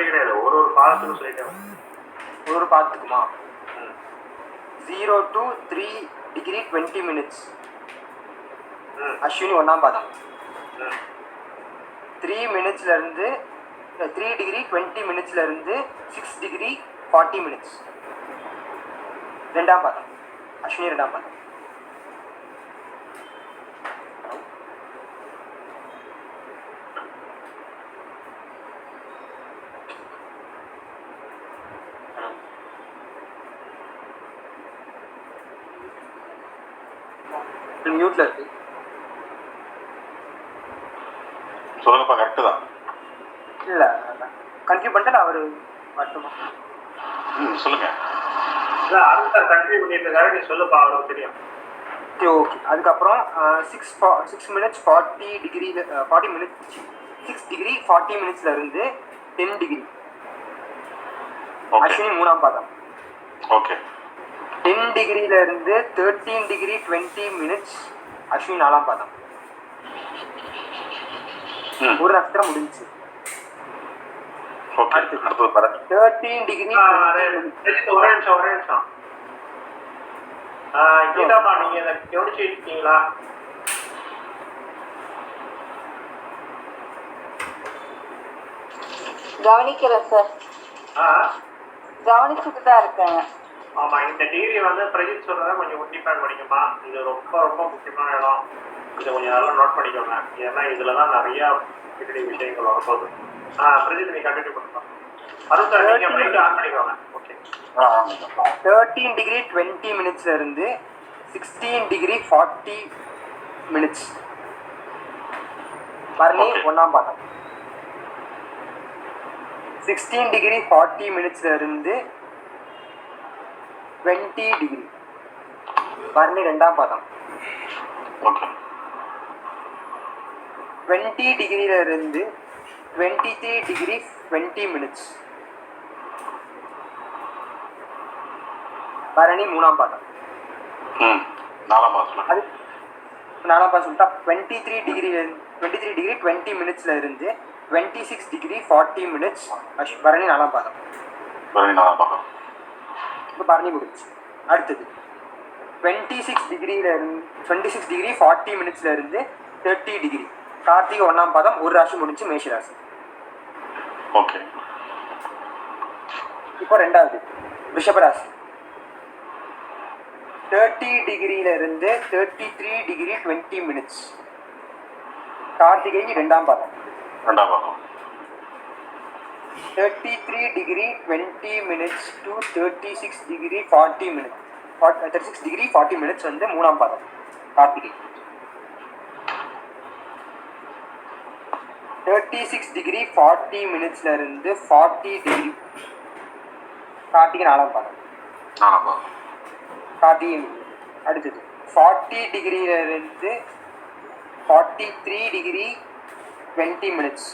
அப்படி கிடையாது, ஒரு ஒரு பாதத்துக்கு சொல்லிட்டேன். ஒரு பாதத்துக்குமா? 0 to 3 degree 20 minutes. அஸ்வினி 1ஆம் பாதம். 3 minutesல இருந்து 3 degree 20 minutesல இருந்து 6 degree 40 minutes. 2ஆம் பாதம். அஸ்வினி 2ஆம் பாதம். மியூட்ல இருக்கு. சொல்லுங்கப்பா. கரெக்டு தான். இல்ல கன்ஃபியூ பண்ணிட்டு அவரு மட்டுமா? சொல்லுங்க. அருண் சார் கன்ஃபியூ பண்ணிட்டு இருக்காரு, நீ சொல்லுப்பா, அவருக்கு தெரியும். ஓகே. அதுக்கப்புறம் 6 minutes 40 degree 40 minutes 6 degree 40 minutesல இருந்து 10 degree. அஸ்வினி 3ஆம் பாதம். ஓகே. 10 டிகிரில இருந்து 13 degree 20 minutes. அஸ்வினி 4ஆம் பாதம். ஒரு நட்சத்திரம் முடிஞ்சு. ஓகே. அடுத்து பாருங்க. 13 degree ஒரே நிமிஷம். கீதாப்பா, நீங்க இதை கவனிச்சு இருக்கீங்களா? கவனிக்கல சார். கவனிச்சுட்டு தான் இருக்கேன். ஆமா, இந்த டிகிரி வந்து பிரஜித் சொல்றத கொஞ்சம் உன்னிப்பா படிக்குமா. இது ரொம்ப ரொம்ப முக்கியமான இடம். இதை கொஞ்சம் நல்லா நோட் பண்ணிக்கோங்க. ஏன்னா இதுலதான் நிறைய விஷயங்கள் வரப்போகுது. பிரஜித் நீ கண்டினியூ பண்ணலாம். அருண் சார் நீங்க மைண்ட் ஆன் பண்ணிக்கோங்க. ஓகே. 13 degree 20 minutesல இருந்து 16 degree 40 minutes. பரணி 1ஆம் பாதம். 16 degree 40 minutesல இருந்து 20 degree. பரணி 2ஆம் பாதம். 20 டிகிரில இருந்து 23 degree 20 minutes. பரணி 3ஆம் பாதம். 4ஆம் பாதம். அது 4ஆம் பாதம் சொல்லிட்டா 23 degree 20 minutesல இருந்து 26 degree 40 minutes. பரணி 4ஆம் பாதம். இப்போ பரணி முடிச்சு. அடுத்தது 26 degree 40 minutesல இருந்து 30 degree. கார்த்திகை 1ஆம் பாதம். ஒரு ராசி முடிஞ்சு மேஷ ராசி. ஓகே. இப்போ ரெண்டாவது ரிஷபராசி. 30 டிகிரியில இருந்து 33 degree 20 minutes. கார்த்திகை 2ஆம் பாதம். 33 degree 20 minutes to 36 degree 40 minutes. 36 degree 40 minutes வந்து 3ஆம் பாதம் கார்த்திகை. 36 degree 40 minutesல இருந்து 40 degree கார்த்திகை 4ஆம் பாதம். கார்த்திகை. அடுத்தது 40 டிகிரியில இருந்து 43 degree 20 minutes.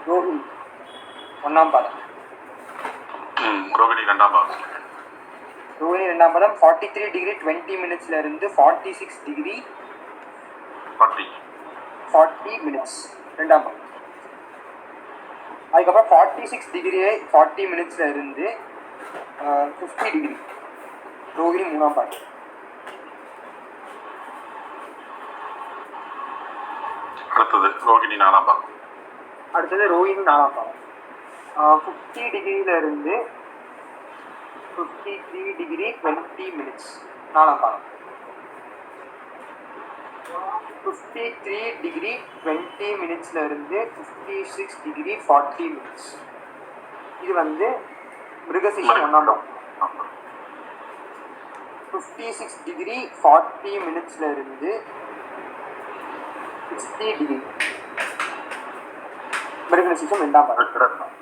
ரோஹிணி 1ஆம் பாதம். ரோஹிணி 2ஆம் பாதம். ரோஹிணி 2ஆம் பாதம் 43 degree 20 minutesல இருந்து 46 degree 40 minutes. 2ஆம் பாதம். அதுக்கப்புறம் 46 degree 40 minutesல இருந்து 50 degree. ரோஹிணி 3ஆம் பாதம். அடுத்தது ரோஹிணி 4ஆம் பாதம். அடுத்தது ரோஹிணி 4ஆம் பாதம். 50 டிகிரியில இருந்து 53 degree 20 minutes. 4ஆம் பாதம். 53 degree 20 minutesல இருந்து 56 degree 40 minutes. இது வந்து மிருகசீஷம் 1ஆம் பாதம். 56 degree 40 minutesல இருந்து 60 degree மிருகசீஷம் 2ஆம் பாதம்.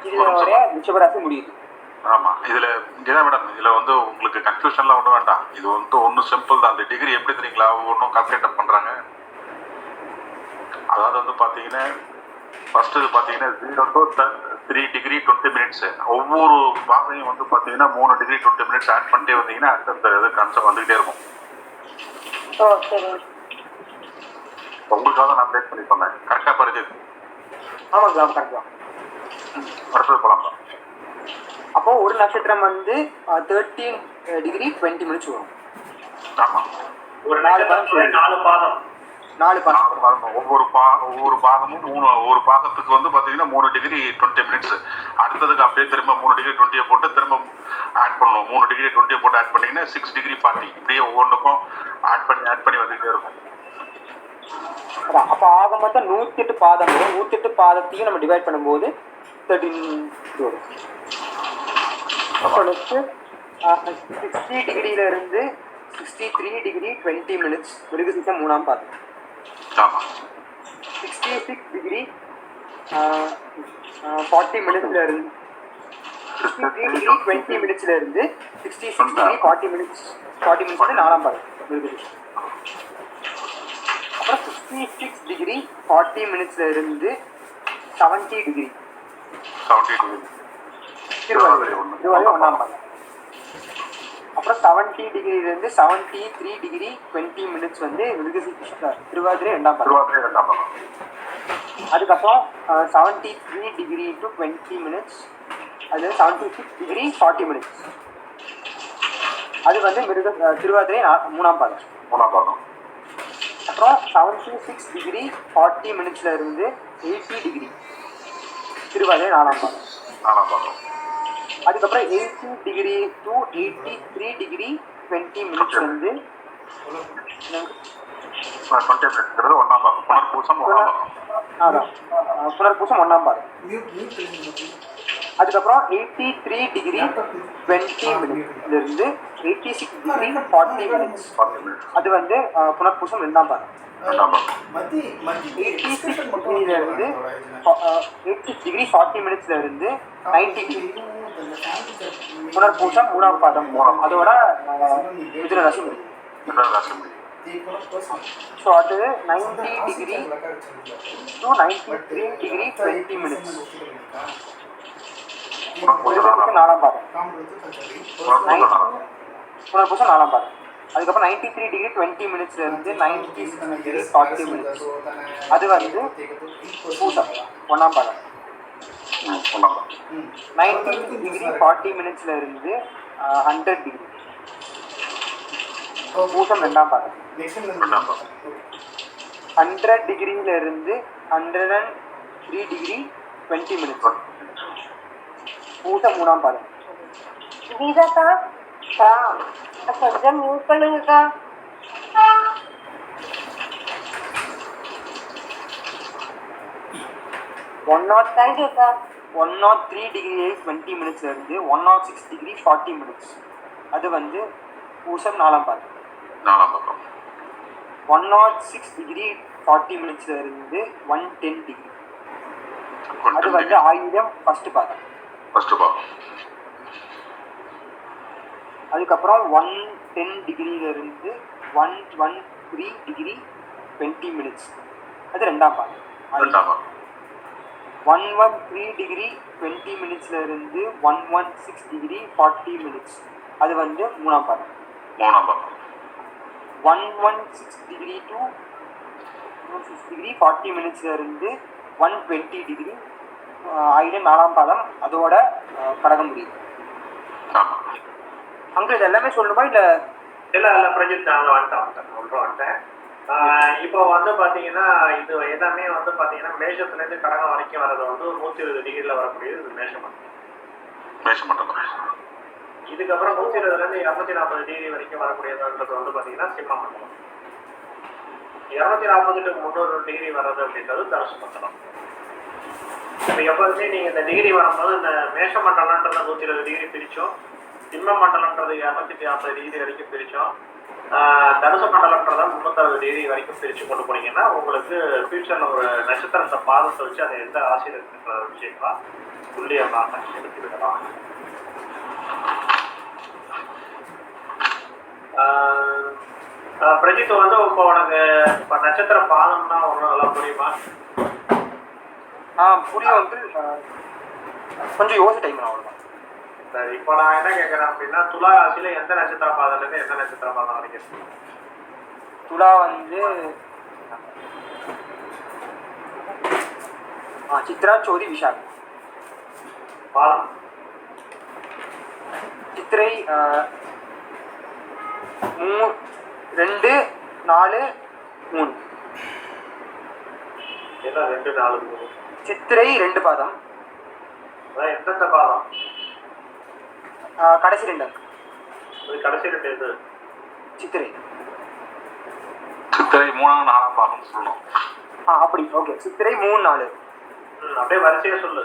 இதோட ரிஷபராசி முடியுது. ஆமா. இதுல மேடம், இதுல வந்து உங்களுக்கு கன்ஃபியூஷன்லாம் ஒன்றும் வேண்டாம். இது வந்து ஒன்றும் சிம்பிள் தான். அந்த டிகிரி எப்படி தெரியுங்களா ஒன்றும் கால்குலேட் பண்றாங்க. அதாவது வந்து பாத்தீங்கன்னா ஃபர்ஸ்ட் இது பாத்தீங்கன்னா 0 to 3 degree 20 minutes. ஒவ்வொரு பாதையும் வந்து பாத்தீங்கன்னா 3 degree 20 minutes ஆட் பண்ணிட்டே வந்தீங்கன்னா அடுத்த இது கான்செப்ட் வந்துகிட்டே இருக்கும். உங்களுக்காக நான் பேஸ் பண்ணி சொன்னேன். கரெக்டா பரிஜித்? ஆமாங்க கரெக்ட் தான். அடுத்தது போலாமா? அப்போ ஒரு நட்சத்திரம் வந்து 13 டிகிரி 20 மினிட்ஸ் வரும். ஆமா. ஒரு 4 பாதம் 4 பாதம். ஒவ்வொரு பாகமும் ஒரு பாகத்துக்கு வந்து பாத்தீங்கன்னா 3 டிகிரி 20 மினிட்ஸ். அடுத்ததுக்கு அப்படியே திரும்ப 3 டிகிரி 20 போட்டு திரும்ப ஆட் பண்ணணும். 3 டிகிரி 20 போட்டு ஆட் பண்ணீங்கன்னா 6 டிகிரி 40 இப்படியே ஒவ்வொன்றுக்கும் ஆட் பண்ணி வந்துட்டே இருக்கும். அப்ப ஆக மொத்தம் 108 பாதம் வரும். 108 பாதத்தையும் நம்ம டிவைட் பண்ணும்போது 13 வரும். அப்போ நெக்ஸ்ட் 60 டிகிரியில இருந்து 63 டிகிரி 20 மினிட்ஸ் மிருகசீரிஷம் 3ஆம் பாதம். ஆமா. 66 டிகிரி 40 மினிட்ஸ்ல இருந்து 63 டிகிரி 20 மினிட்ஸ்ல இருந்து 66 டிகிரி 40 மினிட்ஸ் வந்து 4ஆம் பாதம் மிருகசீரிஷம். அப்புறம் 66 டிகிரி 40 மினிட்ஸ்ல இருந்து 70 டிகிரி திருவாதிரை 1ஆம் பாதம். அப்புறம் 70 டிகிரியிலிருந்து 73 டிகிரி 20 மினிட்ஸ் வந்து திருவாதிரை 2ஆம் பாதம். அதுக்கப்புறம் 73 டிகிரி டு 20 மினிட்ஸ் அது 76 டிகிரி 40 மினிட்ஸ் அது வந்து திருவாதிரை 3ஆம் பாதம். அப்புறம் 76 டிகிரி 40 மினிட்ஸ்ல இருந்து 80 டிகிரி திருவாதிரை 4ஆம் பாதம். அதுக்கப்புறம் 80 டிகிரி டு 83 டிகிரி 20 மினிட்ஸ் வந்து புனர்பூசம் 1ஆம் பாதம். அதுக்கப்புறம் 83 டிகிரி 20 மினிட்ஸ்ல இருந்து 86 டிகிரி 40 மினிட்ஸ் அது வந்து புனர்பூசம் 2ஆம் பாதம். 86 டிகிரியில இருந்து 86 டிகிரி 40 மினிட்ஸ்ல இருந்து 90 டிகிரி புனர்பூசம் 3ஆம் பாதம். அதோட மிதுன ராசி முடியும். ஸோ அது 90 டிகிரி டு 93 டிகிரி 20 மினிட்ஸ் புனர்பூசம் 4ஆம் பாதம். புனர்பூசம் 4ஆம் பாதம். அதுக்கப்புறம் 93 டிகிரி 20 மினிட்ஸ்ல இருந்து 96 டிகிரி 40 மினிட்ஸ் அது வந்து பூசம் 1ஆம் பாதம். 90 டிகிரி 40 மினிட்ஸ்ல இருந்து 100 டிகிரி பூசம் 2ஆம் பாதம். 100 டிகிரியில இருந்து 103 டிகிரி 20 மினிட்ஸ் பூசம் 3ஆம் பாதம். கொஞ்சம் மியூட் பண்ணுங்கக்கா. 103 டிகிரி 20 மினிட்ஸ்ல இருந்து 106 டிகிரி 40 மினிட்ஸ் அது வந்து பூசம் 4ஆம் பாதம். 106 டிகிரி 40 மினிட்ஸ்ல இருந்து 110 டிகிரி அது வந்து ஆயுதம் ஃபர்ஸ்ட் பாதம். அதுக்கப்புறம் 110 டிகிரியில இருந்து 113 டிகிரி 20 மினிட்ஸ் அது 2ஆம் பாதம். 113 டிகிரி 20 மினிட்ஸ்ல இருந்து 116 டிகிரி 40 மினிட்ஸ் அது வந்து 3ஆம் பாதம். 116 டிகிரி டு 116 டிகிரி 40 மினிட்ஸ்ல இருந்து 120 டிகிரி ஆயுதம் 4ஆம் பாதம் அதோட கடகம் முடியுது. அங்க இது எல்லாமே சொல்லணுமா இல்ல பிரஜித் நாங்கள் வந்துட்டேன். இப்போ வந்து பார்த்தீங்கன்னா இது எல்லாமே வந்து பார்த்தீங்கன்னா மேஷத்துலேருந்து கடகம் வரைக்கும் வர்றது வந்து 120 டிகிரியில் வரக்கூடியது இது மேஷமட்டம். இதுக்கப்புறம் 120லேருந்து 240 டிகிரி வரைக்கும் வரக்கூடியதுன்றது வந்து பார்த்தீங்கன்னா சிம்ம மண்டலம். 240 to 300 டிகிரி வர்றது அப்படின்றது தனுசு மண்டலம். இப்போ எப்போதுமே நீங்கள் இந்த டிகிரி வரும்போது இந்த மேஷ மண்டலம்ன்றத 120 டிகிரி பிரித்தோம், சிம்ம மண்டலம்ன்றது 240 டிகிரி வரைக்கும் பிரித்தோம், தனுசு மண்டலம்ன்றத 360 டிகிரி வரைக்கும் பிரித்து கொண்டு போனீங்கன்னா உங்களுக்கு ஃபியூச்சரில் ஒரு நட்சத்திரத்தை பாதத்தை வச்சு அதை எந்த ராசியில் இருக்குன்ற விஷயங்களா துல்லியமாக எடுத்துக்கிடலாம். பிரஜித் வந்து இப்போ உனக்கு இப்போ நட்சத்திர பாதம்னா ஒன்றும் நல்லா புரியுமா? புரியும் வந்து கொஞ்சம் யோசி டைம் அவ்வளோதான். சரி, இப்போ நான் என்ன கேட்குறேன் அப்படின்னா துலா ராசியில எந்த நட்சத்திர பாதத்துலேருந்து எந்த நட்சத்திர பாதம் வரைக்கும்? துலா வந்து சித்ரா சோதி விஷாகம். பாதம் சித்திரை 2 4 3. என்ன 2 4 3? சித்திரை 2 பாதம். அதான் எந்தெந்த பாதம்? கடைசி 2 அங்கம். இது கடைசி 2 எது? சித்திரை. சித்திரை 3ஆம் 4ஆம் பாகம் சொல்லணும். அப்படி ஓகே. சித்திரை 3 4. அப்படியே வரிசையா சொல்லு.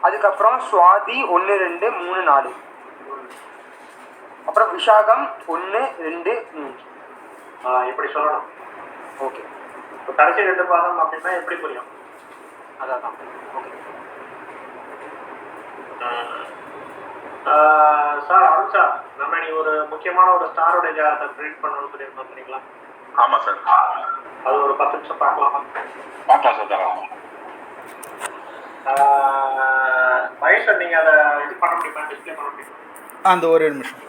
அதுக்கப்புறம் சுவாதி 1 2 3 4. அப்புறம் விஷாகம் 1 2 3. இப்படி சொல்லணும். ஓகே. இப்போ கடைசி 2 பாதம் அப்படின்னா எப்படி புரியும்? அதான் ஓகே. சார் அருண் சார், நம்ம நீ ஒரு முக்கியமான ஒரு ஸ்டாரோட ஜாதகத்தை ப்ரிண்ட் பண்ணணும்னு சொல்லியிருந்தோம் சரிங்களா? ஆமா சார். அது ஒரு 10 நிமிஷம் பார்க்கலாமா? பார்க்கலாம் சார். தரலாம். மகேஷ் சார், நீங்கள் அதை இது பண்ண முடியுமா, டிஸ்பிளே பண்ண முடியுமா? அந்த ஒரு நிமிஷம்.